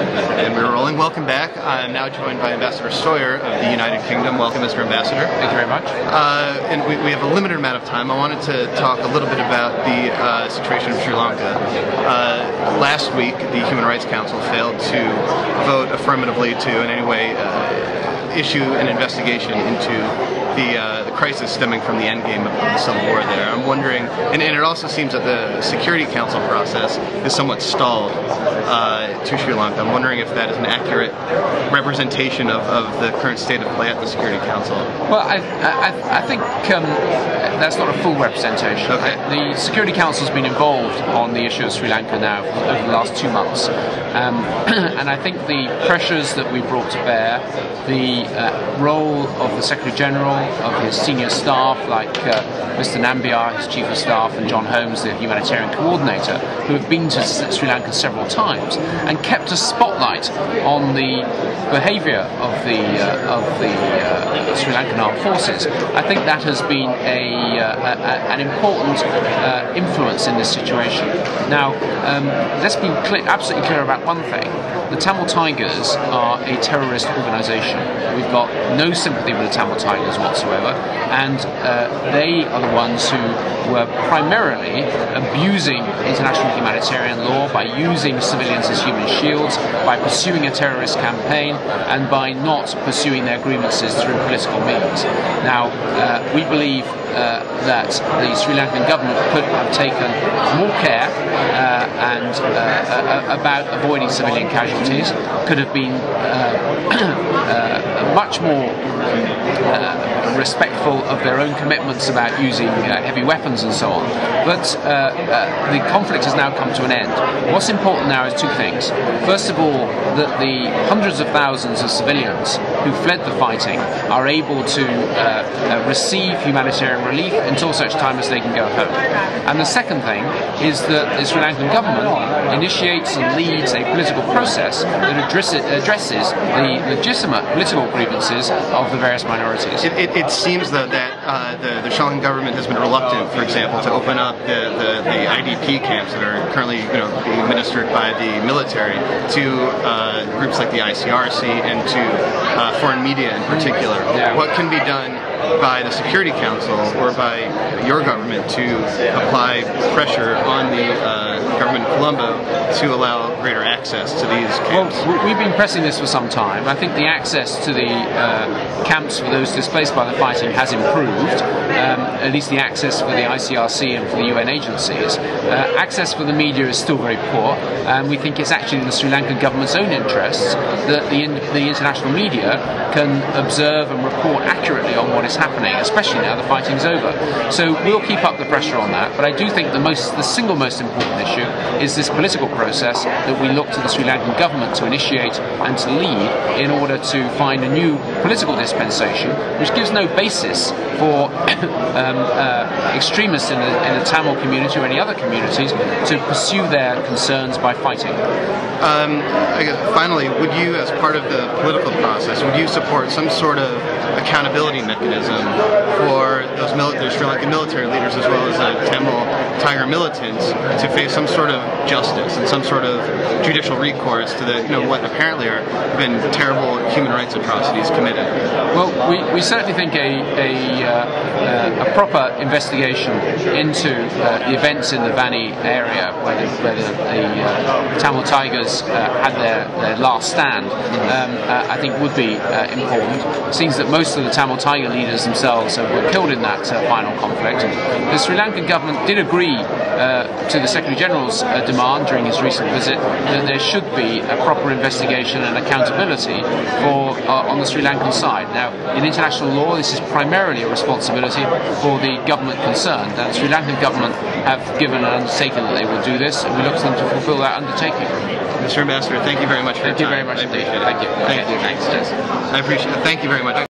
And we're rolling. Welcome back. I'm now joined by Ambassador Sawyer of the United Kingdom. Welcome, Mr. Ambassador. Thank you very much. And we have a limited amount of time. I wanted to talk a little bit about the situation of Sri Lanka. Last week, the Human Rights Council failed to vote affirmatively to, in any way, issue an investigation into the crisis stemming from the endgame of the civil war there. I'm wondering, and it also seems that the Security Council process is somewhat stalled to Sri Lanka. I'm wondering if that is an accurate representation of the current state of play at the Security Council. Well, I think that's not a full representation. Okay. The Security Council has been involved on the issue of Sri Lanka now over the last 2 months. And I think the pressures that we brought to bear, the role of the Secretary General, of his senior staff like Mr. Nambiar, his Chief of Staff, and John Holmes, the Humanitarian Coordinator, who have been to Sri Lanka several times and kept a spotlight on the behaviour of the Sri Lankan armed forces. I think that has been an important influence in this situation. Now, let's be absolutely clear about one thing. The Tamil Tigers are a terrorist organisation. We've got no sympathy with the Tamil Tigers whatsoever, and they are the ones who were primarily abusing international humanitarian law by using civilians as human shields, by pursuing a terrorist campaign, and by not pursuing their grievances through political means. Now, we believe that the Sri Lankan government could have taken more care about avoiding civilian casualties, could have been much more respectful of their own commitments about using heavy weapons and so on. But the conflict has now come to an end. What's important now is two things. First of all, that the hundreds of thousands of civilians who fled the fighting are able to receive humanitarian relief until such time as they can go home. And the second thing is that the Sri Lankan government initiates and leads a political process that addresses the legitimate political grievances of the various minorities. It seems, though, that the Sri Lankan government has been reluctant, for example, to open up the IDP camps that are currently being administered by the military to groups like the ICRC and to foreign media in particular. Yeah. What can be done by the Security Council or by your government to apply pressure on the government of Colombo to allow greater access to these camps? Well, we've been pressing this for some time. I think the access to the camps for those displaced by the fighting has improved, at least the access for the ICRC and for the UN agencies. Access for the media is still very poor, and we think it's actually in the Sri Lankan government's own interests that the international media can observe and report accurately on what is happening, especially now the fighting's over. So we'll keep up the pressure on that, but I do think the single most important issue is this political process that we look to the Sri Lankan government to initiate and to lead in order to find a new political dispensation which gives no basis for extremists in the Tamil community or any other communities to pursue their concerns by fighting. I guess finally, would you, as part of the political process, would you support some sort of accountability mechanism for those Sri Lankan military leaders as well as the Tamil Tiger militants to face some sort of justice and some sort of judicial recourse to what apparently have been terrible human rights atrocities committed? Well, we certainly think a proper investigation into the events in the Vani area where the Tamil Tigers had their last stand, I think would be important. It seems that most of the Tamil Tiger leaders themselves were killed in that final conflict. The Sri Lankan government did agree to the Secretary General's demand during his recent visit that there should be a proper investigation and accountability on the Sri Lankan side. Now, in international law, this is primarily a responsibility for the government concerned, and the Sri Lankan government have given an undertaking that they will do this, and we look to them to fulfill that undertaking. Mr. Ambassador, thank you very much for your time. Thank you very much indeed. Thank you. Thank you. Thanks. Yes. I appreciate it. Thank you very much.